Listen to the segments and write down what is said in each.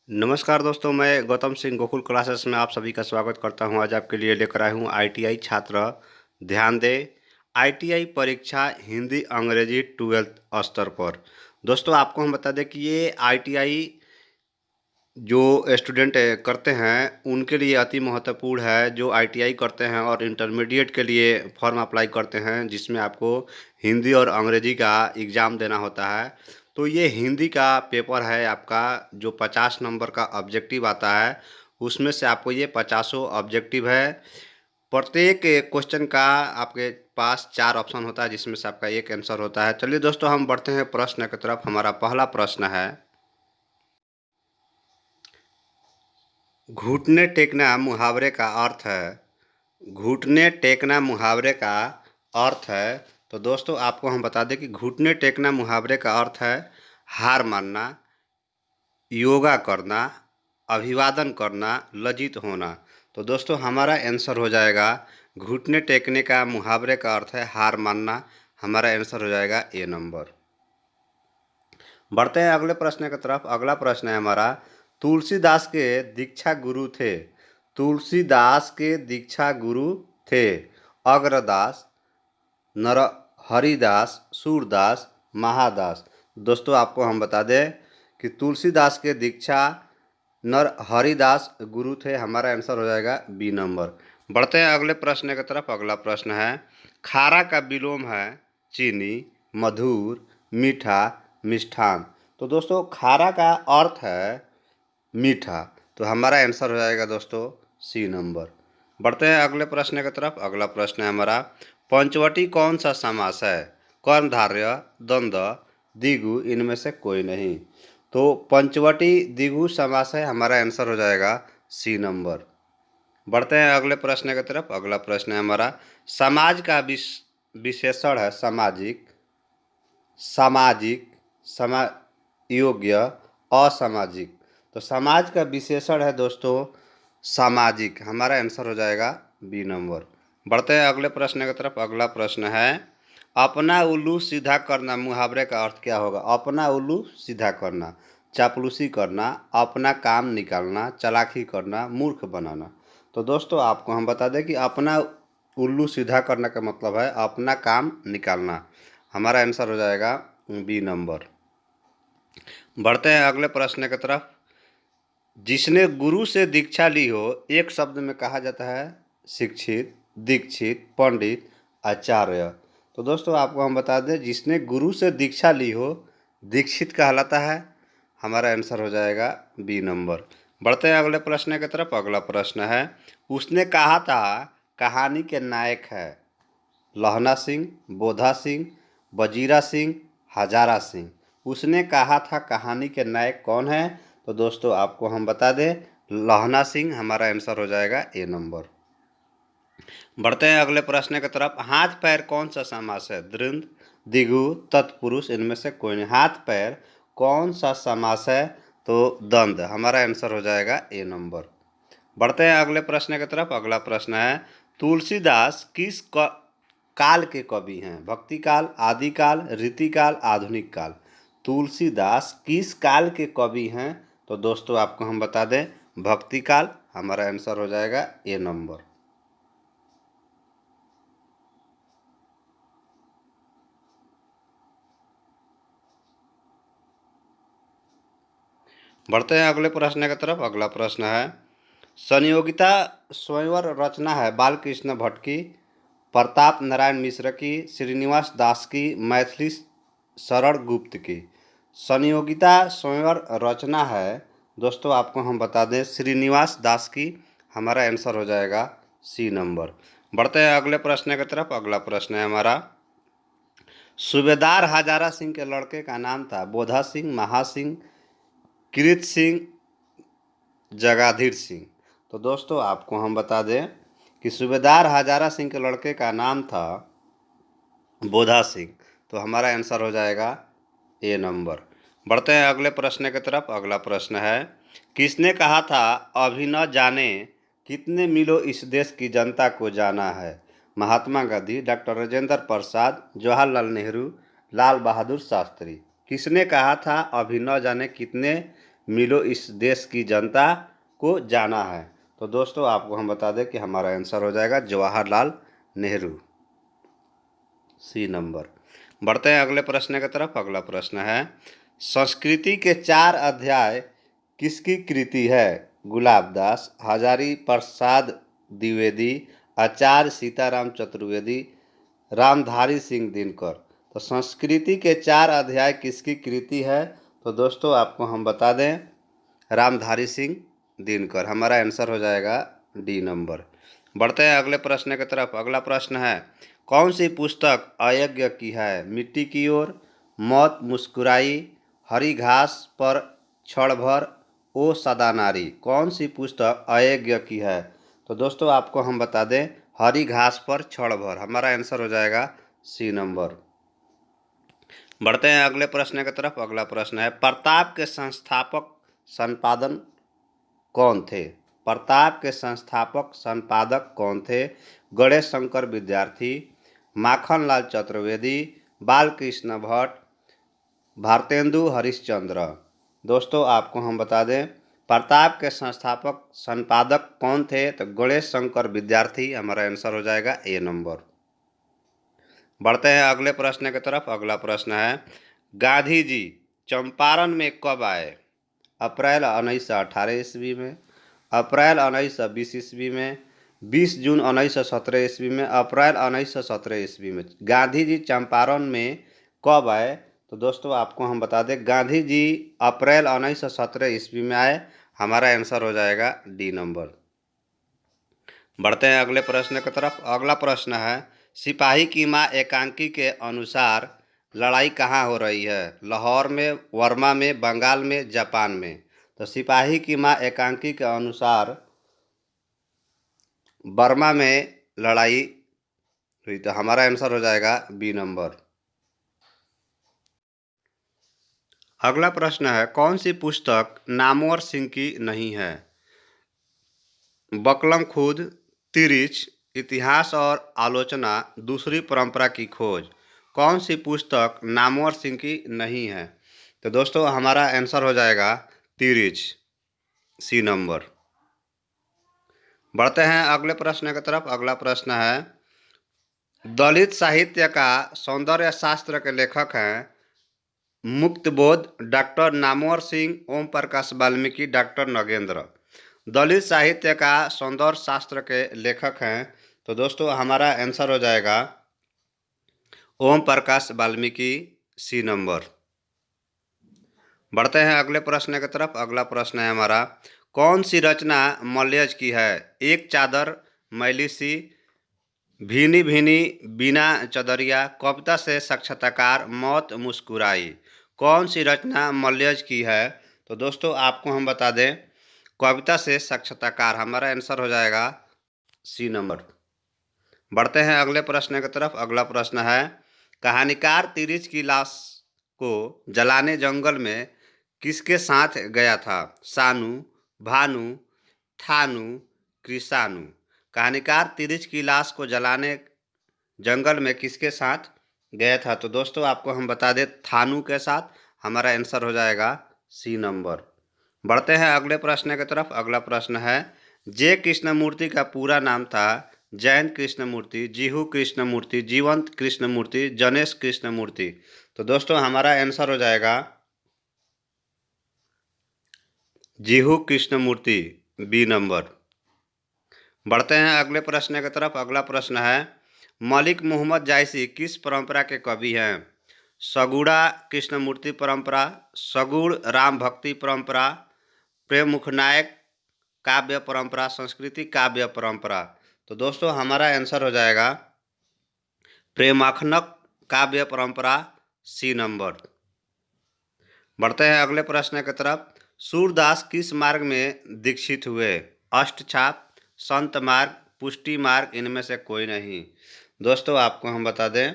नमस्कार दोस्तों, मैं गौतम सिंह गोकुल क्लासेस में आप सभी का स्वागत करता हूं। आज आपके लिए लेकर आया हूं आईटीआई छात्र। ध्यान दें, आईटीआई परीक्षा हिंदी अंग्रेजी 12th स्तर पर। दोस्तों, आपको हम बता दें कि ये आईटीआई जो स्टूडेंट करते हैं उनके लिए अति महत्वपूर्ण है। जो आईटीआई करते हैं और इंटरमीडिएट के लिए फॉर्म अप्लाई करते हैं, जिसमें आपको हिंदी और अंग्रेजी का एग्ज़ाम देना होता है। तो ये हिंदी का पेपर है आपका, जो 50 नंबर का ऑब्जेक्टिव आता है। उसमें से आपको ये 50 ऑब्जेक्टिव है। प्रत्येक क्वेश्चन का आपके पास 4 ऑप्शन होता है, जिसमें से आपका एक आंसर होता है। चलिए दोस्तों, हम बढ़ते हैं प्रश्न की तरफ। हमारा पहला प्रश्न है, घुटने टेकना मुहावरे का अर्थ है। घुटने टेकना मुहावरे का अर्थ है। तो दोस्तों, आपको हम बता दें कि घुटने टेकना मुहावरे का अर्थ है हार मानना, योगा करना, अभिवादन करना, लज्जित होना। तो दोस्तों, हमारा आंसर हो जाएगा घुटने टेकने का मुहावरे का अर्थ है हार मानना। हमारा आंसर हो जाएगा ए नंबर। बढ़ते हैं अगले प्रश्न की तरफ। अगला प्रश्न है हमारा, तुलसीदास के दीक्षा गुरु थे। तुलसीदास के दीक्षा गुरु थे अग्रदास, नरहरिदास, सूरदास, महादास। दोस्तों, आपको हम बता दें कि तुलसीदास के दीक्षा नरहरिदास गुरु थे। हमारा आंसर हो जाएगा बी नंबर। बढ़ते हैं अगले प्रश्न की तरफ। अगला प्रश्न है, खारा का विलोम है चीनी, मधुर, मीठा, मिष्ठान। तो दोस्तों, खारा का अर्थ है मीठा। तो हमारा आंसर हो जाएगा दोस्तों सी नंबर। बढ़ते हैं अगले प्रश्न की तरफ। अगला प्रश्न है हमारा, पंचवटी कौन सा समास है? कर्मधारय, द्वंद्व, द्विगु, इनमें से कोई नहीं। तो पंचवटी द्विगु समास है। हमारा आंसर हो जाएगा सी नंबर। बढ़ते हैं अगले प्रश्न की तरफ। अगला प्रश्न है हमारा, समाज का विशेषण है सामाजिक, सामाजिक, समा योग्य, असामाजिक। तो समाज का विशेषण है दोस्तों सामाजिक। हमारा आंसर हो जाएगा बी नंबर। बढ़ते हैं अगले प्रश्न की तरफ। अगला प्रश्न है, अपना उल्लू सीधा करना मुहावरे का अर्थ क्या होगा? अपना उल्लू सीधा करना, चापलूसी करना, अपना काम निकालना, चालाकी करना, मूर्ख बनाना। तो दोस्तों, आपको हम बता दें कि अपना उल्लू सीधा करने का मतलब है अपना काम निकालना। हमारा आंसर हो जाएगा बी नंबर। बढ़ते हैं अगले प्रश्न की तरफ। जिसने गुरु से दीक्षा ली हो, एक शब्द में कहा जाता है शिक्षित, दीक्षित, पंडित, आचार्य। तो दोस्तों, आपको हम बता दें, जिसने गुरु से दीक्षा ली हो दीक्षित कहलाता है। हमारा आंसर हो जाएगा बी नंबर। बढ़ते हैं अगले प्रश्न की तरफ। अगला प्रश्न है, उसने कहा था कहानी के नायक है लहना सिंह, बोधा सिंह, वजीरा सिंह, हजारा सिंह। उसने कहा था कहानी के नायक कौन है? तो दोस्तों, आपको हम बता दें लहना सिंह। हमारा आंसर हो जाएगा ए नंबर। बढ़ते हैं अगले प्रश्न की तरफ। हाथ पैर कौन सा समास है? द्वंद्व, द्विगु, तत्पुरुष, इनमें से कोई नहीं। हाथ पैर कौन सा समास है? तो द्वंद्व। हमारा आंसर हो जाएगा ए नंबर। बढ़ते हैं अगले प्रश्न की तरफ। अगला प्रश्न है, तुलसीदास किस काल के कवि हैं? भक्ति काल, आदि काल, रीति काल, आधुनिक काल। तुलसीदास किस काल के कवि हैं? तो दोस्तों, आपको हम बता दें भक्ति काल। हमारा आंसर हो जाएगा ए नंबर। बढ़ते हैं अगले प्रश्न की तरफ। अगला प्रश्न है, संयोगिता स्वयंवर रचना है बालकृष्ण भट्ट की, प्रताप नारायण मिश्र की, श्रीनिवास दास की, मैथिली शरण गुप्त की। संयोगिता स्वयंवर रचना है दोस्तों, आपको हम बता दें श्रीनिवास दास की। हमारा आंसर हो जाएगा सी नंबर। बढ़ते हैं अगले प्रश्न की तरफ। अगला प्रश्न है हमारा, सूबेदार हजारा सिंह के लड़के का नाम था बोधा सिंह, महासिंह, कृत सिंह, जगाधीर सिंह। तो दोस्तों, आपको हम बता दें कि सूबेदार हजारा सिंह के लड़के का नाम था बोधा सिंह। तो हमारा आंसर हो जाएगा ए नंबर। बढ़ते हैं अगले प्रश्न की तरफ। अगला प्रश्न है, किसने कहा था अभी न जाने कितने मीलों इस देश की जनता को जाना है? महात्मा गांधी, डॉक्टर राजेंद्र प्रसाद, जवाहरलाल नेहरू, लाल बहादुर शास्त्री। किसने कहा था अभी न जाने कितने मिलो इस देश की जनता को जाना है। तो दोस्तों आपको हम बता दें कि हमारा आंसर हो जाएगा जवाहरलाल नेहरू, सी नंबर। बढ़ते हैं अगले प्रश्न की तरफ। अगला प्रश्न है, संस्कृति के 4 अध्याय किसकी कृति है? गुलाबदास, हजारी प्रसाद द्विवेदी, आचार्य सीताराम चतुर्वेदी, रामधारी सिंह दिनकर। तो संस्कृति के 4 अध्याय किसकी कृति है? तो दोस्तों आपको हम बता दें रामधारी सिंह दिनकर। हमारा आंसर हो जाएगा डी नंबर। बढ़ते हैं अगले प्रश्न की तरफ। अगला प्रश्न है, कौन सी पुस्तक अयज्ञ की है? मिट्टी की ओर, मौत मुस्कुराई, हरी घास पर क्षण भर, ओ सदा नारी। कौन सी पुस्तक अयज्ञ की है? तो दोस्तों आपको हम बता दें हरी घास पर क्षण भर। हमारा आंसर हो जाएगा सी नंबर। बढ़ते हैं अगले प्रश्न की तरफ। अगला प्रश्न है, प्रताप के संस्थापक संपादन कौन थे? प्रताप के संस्थापक संपादक कौन थे? गणेश शंकर विद्यार्थी, माखनलाल चतुर्वेदी, बालकृष्ण भट्ट, भारतेंदु हरिश्चंद्र। दोस्तों आपको हम बता दें प्रताप के संस्थापक संपादक कौन थे? तो गणेश शंकर विद्यार्थी। हमारा आंसर हो जाएगा ए नंबर। बढ़ते हैं अगले प्रश्न की तरफ। अगला प्रश्न है, गांधी जी चंपारण में कब आए? अप्रैल 1918 ईस्वी में, अप्रैल 1920 ईस्वी में, 20 जून 1917 ईस्वी में, अप्रैल 1917 ईस्वी में। गांधी जी चंपारण में कब आए? तो दोस्तों आपको हम बता दें गांधी जी अप्रैल 1917 ईस्वी में आए। हमारा आंसर हो जाएगा डी नंबर। बढ़ते हैं अगले प्रश्न की तरफ। अगला प्रश्न है, सिपाही की मां एकांकी के अनुसार लड़ाई कहाँ हो रही है? लाहौर में, वर्मा में, बंगाल में, जापान में। तो सिपाही की मां एकांकी के अनुसार बर्मा में लड़ाई हुई। तो हमारा आंसर हो जाएगा बी नंबर। अगला प्रश्न है, कौन सी पुस्तक नामवर सिंह की नहीं है? बकलम खुद, तिरिच, इतिहास और आलोचना, दूसरी परंपरा की खोज। कौन सी पुस्तक नामवर सिंह की नहीं है? तो दोस्तों हमारा आंसर हो जाएगा तिरिच, सी नंबर। बढ़ते हैं अगले प्रश्न की तरफ। अगला प्रश्न है, दलित साहित्य का सौंदर्य शास्त्र के लेखक हैं मुक्तबोध डॉक्टर नामवर सिंह, ओम प्रकाश वाल्मीकि, डॉक्टर नगेंद्र। दलित साहित्य का सौंदर्य शास्त्र के लेखक हैं। तो दोस्तों हमारा आंसर हो जाएगा ओम प्रकाश वाल्मीकि, सी नंबर। बढ़ते हैं अगले प्रश्न की तरफ। अगला प्रश्न है हमारा, कौन सी रचना मलयज की है? एक चादर, मैली सी, भीनी भीनी बिना चदरिया, कविता से साक्षात्कार, मौत मुस्कुराई। कौन सी रचना मलयज की है? तो दोस्तों आपको हम बता दें कविता से साक्षात्कार। हमारा आंसर हो जाएगा सी नंबर। बढ़ते हैं अगले प्रश्न की तरफ। अगला प्रश्न है, कहानीकार तिरिच की लाश को जलाने जंगल में किसके साथ गया था? सानू, भानु, थानू, कृषाणु। कहानीकार तिरिच की लाश को जलाने जंगल में किसके साथ गया था? तो दोस्तों आपको हम बता दें थानू के साथ। हमारा आंसर हो जाएगा सी नंबर। बढ़ते हैं अगले प्रश्न की तरफ। अगला प्रश्न है, जे कृष्णमूर्ति का पूरा नाम था जयंत कृष्णमूर्ति, जीहू कृष्णमूर्ति, जीवंत कृष्णमूर्ति, जनेश कृष्णमूर्ति। तो दोस्तों हमारा आंसर हो जाएगा जीहू कृष्णमूर्ति, बी नंबर। बढ़ते हैं अगले प्रश्न की तरफ। अगला प्रश्न है, मलिक मोहम्मद जायसी किस परंपरा के कवि हैं? सगुड़ा कृष्णमूर्ति परंपरा, सगुड़ राम भक्ति परंपरा, प्रेम मुखनायक काव्य परंपरा, संस्कृति काव्य परंपरा। तो दोस्तों हमारा आंसर हो जाएगा प्रेमाखनक काव्य परंपरा, सी नंबर। बढ़ते हैं अगले प्रश्न की तरफ। सूरदास किस मार्ग में दीक्षित हुए? अष्टछाप, संत मार्ग, पुष्टि मार्ग, इनमें से कोई नहीं। दोस्तों आपको हम बता दें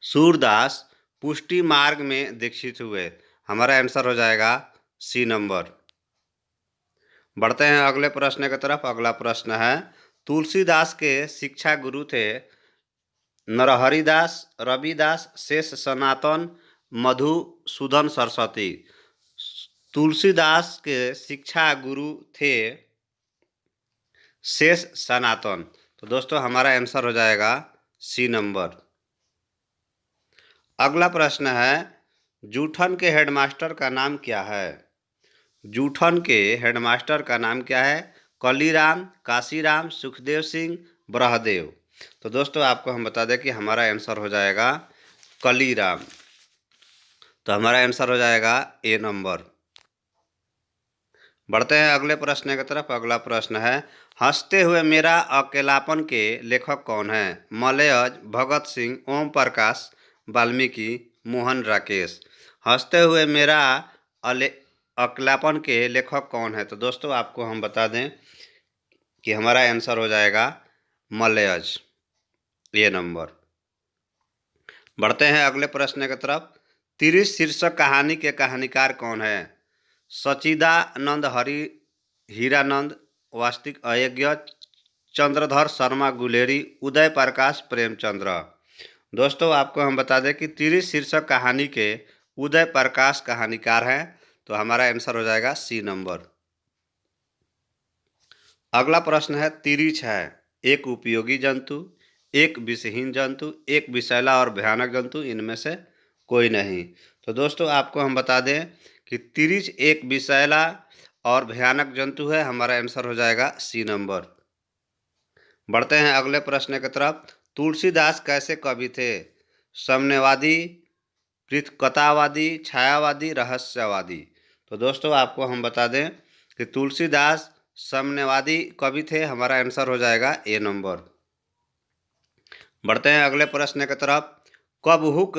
सूरदास पुष्टि मार्ग में दीक्षित हुए। हमारा आंसर हो जाएगा सी नंबर। बढ़ते हैं अगले प्रश्न की तरफ। अगला प्रश्न है, तुलसीदास के शिक्षा गुरु थे नरहरिदास, रविदास, शेष सनातन, मधुसूदन सरस्वती। तुलसीदास के शिक्षा गुरु थे शेष सनातन। तो दोस्तों हमारा आंसर हो जाएगा सी नंबर। अगला प्रश्न है, जूठन के हेडमास्टर का नाम क्या है? जूठन के हेडमास्टर का नाम क्या है? कलीराम, काशीराम, सुखदेव सिंह, ब्रहदेव। तो दोस्तों आपको हम बता दें कि हमारा आंसर हो जाएगा कलीराम। तो हमारा आंसर हो जाएगा ए नंबर। बढ़ते हैं अगले प्रश्न की तरफ। अगला प्रश्न है, हंसते हुए मेरा अकेलापन के लेखक कौन है? मलयज, भगत सिंह, ओम प्रकाश, वाल्मीकि, मोहन राकेश। हंसते हुए मेरा अकेलापन के लेखक कौन है? तो दोस्तों आपको हम बता दें कि हमारा आंसर हो जाएगा मलयज, ये नंबर। बढ़ते हैं अगले प्रश्न की तरफ। तिरिश शीर्षक कहानी के कहानीकार कौन है? सच्चिदानंद हरि हीरानंद, वास्तविक अयज्ञ, चंद्रधर शर्मा गुलेरी, उदय प्रकाश प्रेमचंद्र। दोस्तों आपको हम बता दें कि तिरिश शीर्षक कहानी के उदय प्रकाश कहानीकार हैं। तो हमारा आंसर हो जाएगा सी नंबर। अगला प्रश्न है, तिरिछ है एक उपयोगी जंतु, एक विषहीन जंतु, एक विषैला और भयानक जंतु, इनमें से कोई नहीं। तो दोस्तों आपको हम बता दें कि तिरिछ एक विषैला और भयानक जंतु है। हमारा आंसर हो जाएगा सी नंबर। बढ़ते हैं अगले प्रश्न की तरफ। तुलसीदास कैसे कवि थे? साम्यवादी, पृथकतावादी, छायावादी, रहस्यवादी। तो दोस्तों आपको हम बता दें कि तुलसीदास साम्यवादी कवि थे। हमारा आंसर हो जाएगा ए नंबर। बढ़ते हैं अगले प्रश्न की तरफ। कब हुक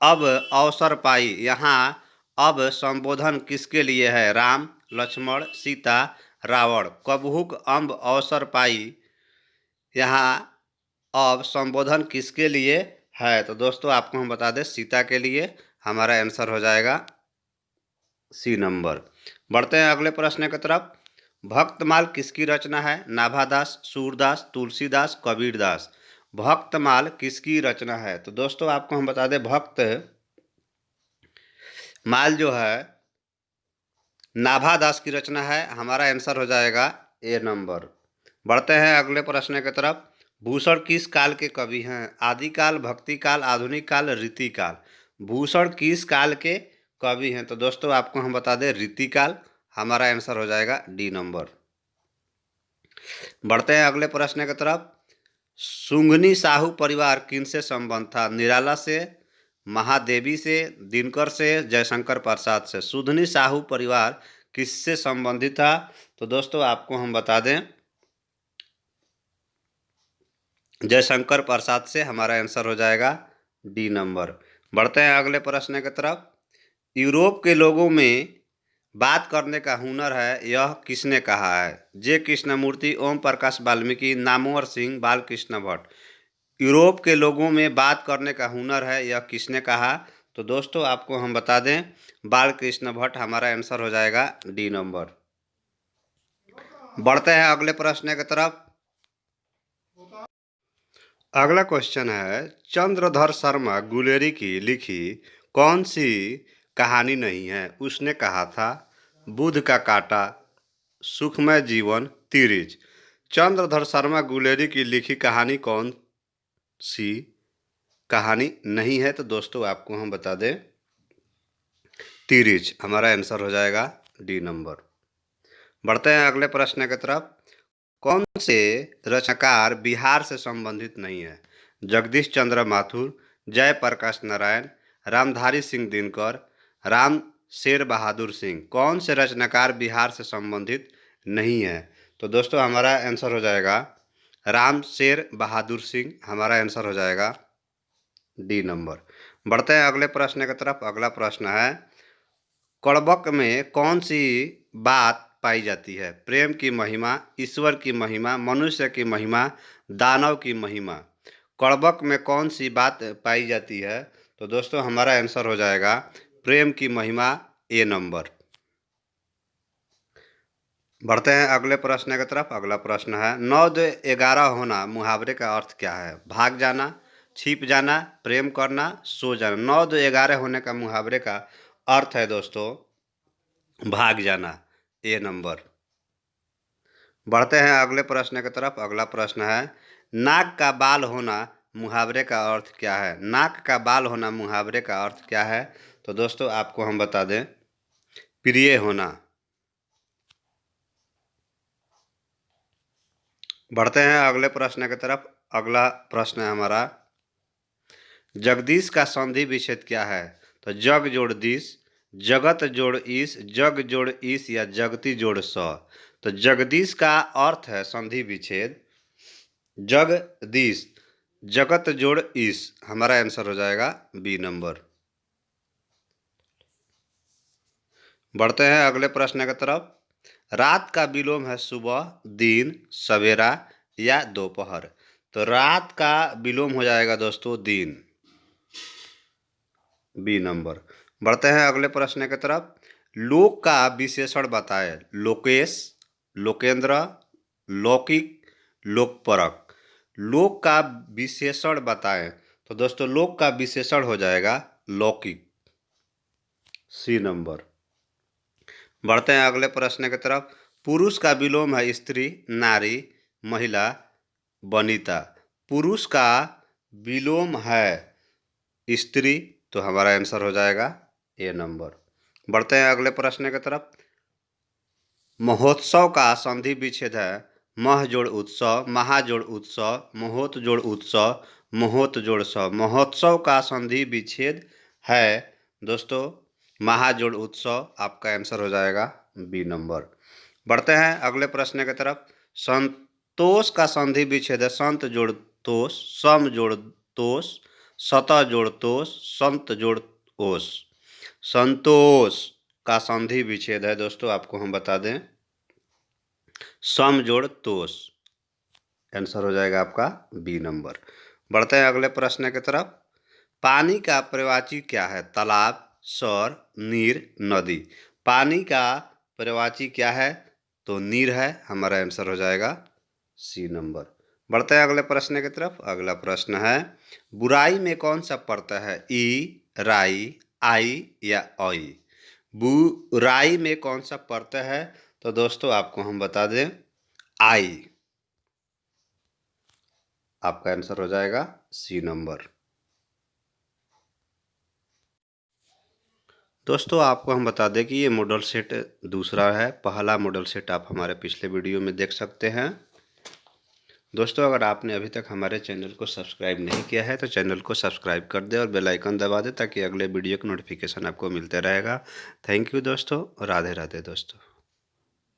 अब अवसर पाई, यहाँ अब संबोधन किसके लिए है? राम, लक्ष्मण, सीता, रावण। कबहुक अब अवसर पाई, यहाँ अब संबोधन किसके लिए है? तो दोस्तों आपको हम बता दें सीता के लिए। हमारा आंसर हो जाएगा सी नंबर। बढ़ते हैं अगले प्रश्न की तरफ। भक्तमाल किसकी रचना है? नाभादास, सूरदास, तुलसीदास, कबीरदास। भक्तमाल किसकी रचना है? तो दोस्तों आपको हम बता दें भक्त माल जो है नाभादास की रचना है। हमारा आंसर हो जाएगा ए नंबर। बढ़ते हैं अगले प्रश्न की तरफ। भूषण किस काल के कवि हैं? आदिकाल, भक्तिकाल, आधुनिक काल, रीतिकाल। भूषण किस काल के कवि हैं? तो दोस्तों आपको हम बता दें रीतिकाल। हमारा आंसर हो जाएगा डी नंबर। बढ़ते हैं अगले प्रश्न की तरफ। सुंगनी साहू परिवार किनसे संबंध था? निराला से, महादेवी से, दिनकर से, जयशंकर प्रसाद से। सुधनी साहू परिवार किससे संबंधित था? तो दोस्तों आपको हम बता दें जयशंकर प्रसाद से। हमारा आंसर हो जाएगा डी नंबर। बढ़ते हैं अगले प्रश्न की तरफ। यूरोप के लोगों में बात करने का हुनर है, यह किसने कहा है? जे कृष्णमूर्ति, ओम प्रकाश वाल्मीकि, नामवर सिंह, बालकृष्ण भट्ट। यूरोप के लोगों में बात करने का हुनर है, यह किसने कहा? तो दोस्तों आपको हम बता दें बालकृष्ण भट्ट। हमारा आंसर हो जाएगा डी नंबर। बढ़ते हैं अगले प्रश्न की तरफ। अगला क्वेश्चन है, चंद्रधर शर्मा गुलेरी की लिखी कौन सी कहानी नहीं है? उसने कहा था, बुध का कांटा, सुखमय जीवन, तिरिच। चंद्रधर शर्मा गुलेरी की लिखी कहानी कौन सी कहानी नहीं है? तो दोस्तों आपको हम बता दें तिरिच। हमारा आंसर हो जाएगा डी नंबर। बढ़ते हैं अगले प्रश्न की तरफ। कौन से रचनाकार बिहार से संबंधित नहीं है? जगदीश चंद्र माथुर, जयप्रकाश नारायण, रामधारी सिंह दिनकर, राम शेर बहादुर सिंह। कौन से रचनाकार बिहार से संबंधित नहीं है? तो दोस्तों हमारा आंसर हो जाएगा राम शेर बहादुर सिंह। हमारा आंसर हो जाएगा डी नंबर। बढ़ते हैं अगले प्रश्न की तरफ। अगला प्रश्न है, कड़बक में कौन सी बात पाई जाती है? प्रेम की महिमा, ईश्वर की महिमा, मनुष्य की महिमा, दानव की महिमा। कड़बक में कौन सी बात पाई जाती है? तो दोस्तों हमारा आंसर हो जाएगा प्रेम की महिमा, ए नंबर। बढ़ते हैं अगले प्रश्न की तरफ। अगला प्रश्न है, 9-11 होना मुहावरे का अर्थ क्या है? भाग जाना, छिप जाना, प्रेम करना, सो जाना। 9-11 होने का मुहावरे का अर्थ है दोस्तों भाग जाना, ए नंबर। बढ़ते हैं अगले प्रश्न की तरफ। अगला प्रश्न है, नाक का बाल होना मुहावरे का अर्थ क्या है? नाक का बाल होना मुहावरे का अर्थ क्या है? तो दोस्तों आपको हम बता दें, प्रिय होना। बढ़ते हैं अगले प्रश्न की तरफ। अगला प्रश्न है हमारा, जगदीश का संधि विच्छेद क्या है? तो जग जोड़ दीश, जगत जोड़ ईश, जग जोड़ ईश या जगती जोड़ स। तो जगदीश का अर्थ है संधि विच्छेद जगदीश, जगत जोड़ ईश। हमारा आंसर हो जाएगा बी नंबर। बढ़ते हैं अगले प्रश्न की तरफ। रात का विलोम है सुबह, दिन, सवेरा या दोपहर। तो रात का विलोम हो जाएगा दोस्तों दिन, बी नंबर। बढ़ते हैं अगले प्रश्न की तरफ। लोक का विशेषण बताएं। लोकेश, लोकेंद्र, लौकिक, लोकपरक। लोक का विशेषण बताएं। तो दोस्तों लोक का विशेषण हो जाएगा लौकिक, सी नंबर। बढ़ते हैं अगले प्रश्न की तरफ। पुरुष का विलोम है स्त्री, नारी, महिला, वनिता। पुरुष का विलोम है स्त्री, तो हमारा आंसर हो जाएगा ए नंबर। बढ़ते हैं अगले प्रश्न की तरफ। महोत्सव का संधि विच्छेद है मह जोड़ उत्सव, महा जोड़ उत्सव, महोत जोड़ उत्सव, महोत जोड़ सव। महोत्सव का संधि विच्छेद है दोस्तों महा जोड़ उत्सव। आपका आंसर हो जाएगा बी नंबर। बढ़ते हैं अगले प्रश्न की तरफ। संतोष का संधि विच्छेद है संत जोड़ तोष, सम जोड़ तोष, सत जोड़ तोष, संत जोड़ ओस। संतोष का संधि विच्छेद है दोस्तों, आपको हम बता दें, सम जोड़ तोष। आंसर हो जाएगा आपका बी नंबर। बढ़ते हैं अगले प्रश्न की तरफ। पानी का पर्यायवाची क्या है? तालाब, सर, नीर, नदी। पानी का पर्यायवाची क्या है? तो नीर है। हमारा आंसर हो जाएगा सी नंबर। बढ़ते हैं अगले प्रश्न की तरफ। अगला प्रश्न है, बुराई में कौन सा पड़ता है? ई, राई, आई या औई। बुराई में कौन सा पड़ता है? तो दोस्तों आपको हम बता दें, आई। आपका आंसर हो जाएगा सी नंबर। दोस्तों आपको हम बता दें कि ये मॉडल सेट दूसरा है। पहला मॉडल सेट आप हमारे पिछले वीडियो में देख सकते हैं। दोस्तों अगर आपने अभी तक हमारे चैनल को सब्सक्राइब नहीं किया है तो चैनल को सब्सक्राइब कर दें और बेल आइकन दबा दें ताकि अगले वीडियो का नोटिफिकेशन आपको मिलते रहेगा। थैंक यू दोस्तों, राधे राधे दोस्तों।